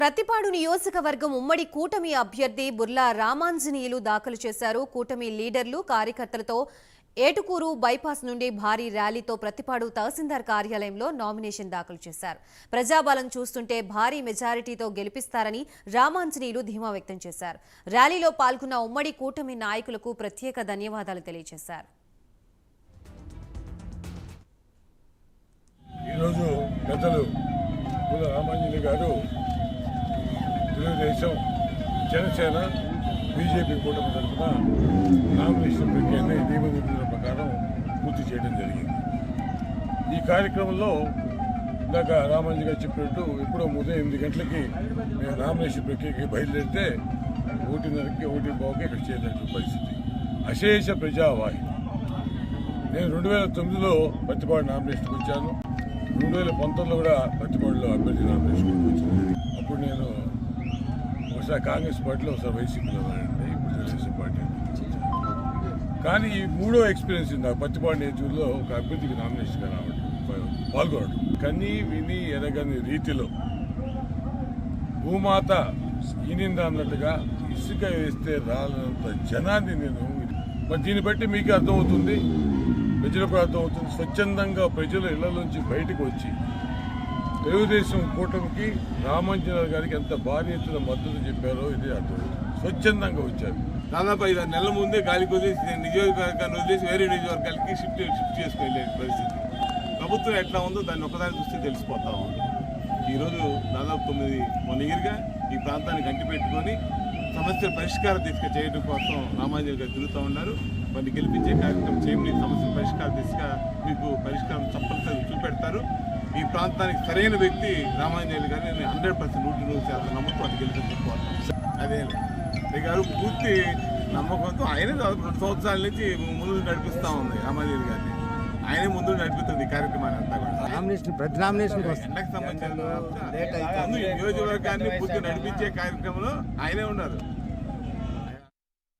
ప్రతిపాడు నియోజకవర్గం ఉమ్మడి కూటమి అభ్యర్థి బుర్లా రామాంజనేయులు దాఖలు చేశారు. కూటమి లీడర్లు కార్యకర్తలతో ఏటుకూరు బైపాస్ నుండి భారీ ర్యాలీతో ప్రతిపాడు తహసీల్దార్ కార్యాలయంలో నామినేషన్ దాఖలు చేశారు. ప్రజాబలం చూస్తుంటే భారీ మెజారిటీతో గెలిపిస్తారని రామాంజనేయులు ధీమా వ్యక్తం చేశారు. ర్యాలీలో పాల్గొన్న ఉమ్మడి కూటమి నాయకులకు ప్రత్యేక ధన్యవాదాలు తెలియజేశారు. ఈరోజు పెద్దలు బుర్లా రామాంజనేయులు గారు తెలుగుదేశం, జనసేన, బీజేపీ కూటమి తరఫున నామినేషన్ ప్రక్రియని నియమ నిబంధనల ప్రకారం పూర్తి చేయడం జరిగింది. ఈ కార్యక్రమంలో ఇందాక రామాంజీ గారు చెప్పినట్టు ఎప్పుడో ఉదయం 8 గంటలకి మేము నామినేషన్ ప్రక్రియకి బయలుదేరితే 1:30కి 1:15కి ఇక్కడ చేరినటువంటి పరిస్థితి. అశేష ప్రజావాహి. నేను 2009లో ప్రతిపాడు నామినేషన్కి వచ్చాను. 2019లో కూడా ప్రతిపాడులో అభ్యర్థి నామినేషన్కి వచ్చాను. అప్పుడు నేను ఒకసారి కాంగ్రెస్ పార్టీలో, ఒకసారి వైసీపీలో ఉన్నానండి. ఇప్పుడు తెలుగుదేశం పార్టీ. కానీ ఈ మూడో ఎక్స్పీరియన్స్ నాకు ప్రతిపాడు నియోజకవర్గంలో ఒక అభ్యర్థికి నామినేషన్గా పాల్గొనడం. కన్నీ విని ఎరగని రీతిలో భూమాత ఈనిందా అన్నట్టుగా ఇసుక వేస్తే రాలంత జనాన్ని నేను మరి దీన్ని బట్టి మీకు అర్థమవుతుంది, ప్రజలకు అర్థమవుతుంది. స్వచ్ఛందంగా ప్రజలు ఇళ్లలోంచి బయటకు వచ్చి తెలుగుదేశం కూటమికి రామాంజనేయులు గారికి ఎంత భారీ ఎత్తున మద్దతు చెప్పారో ఇది అర్థమవుతుంది. స్వచ్ఛందంగా వచ్చారు. దాదాపు 5 నెలల ముందే గాలికి వదిలేసి నియోజకవర్గాన్ని వదిలేసి వేరే నియోజకవర్గాలకి షిఫ్ట్ చేసుకెళ్ళే పరిస్థితి. ప్రభుత్వం ఎట్లా ఉందో దాన్ని ఒకదాన్ని చూస్తే తెలిసిపోతా ఉంది. ఈరోజు దాదాపు 9 ఇయర్గా ఈ ప్రాంతాన్ని గంటి పెట్టుకొని సమస్యల పరిష్కారం చేయడం కోసం రామాంజనేయులు గారు తిరుగుతూ ఉన్నారు. వారిని గెలిపించే కార్యక్రమం చేయమని సమస్యల పరిష్కారం మీకు పరిష్కారం తప్పనిసరిగా చూపెడతారు. ఈ ప్రాంతానికి సరైన వ్యక్తి రామాంజనేయులు గారిని నేను 100% 100% నమ్మకం అది గెలిపించుకోవాలి. అదే గారు పూర్తి నమ్మకంతో ఆయనే 2 సంవత్సరాల నుంచి ముందు నడిపిస్తూ ఉంది. రామాంజనేయులు గారిని ఆయనే ముందు నడిపిస్తుంది ఈ కార్యక్రమాన్ని అంతా కూడా. ప్రతి నామినేషన్ ఎండకు సంబంధించిన నియోజకవర్గాన్ని పూర్తి నడిపించే కార్యక్రమంలో ఆయనే ఉన్నారు.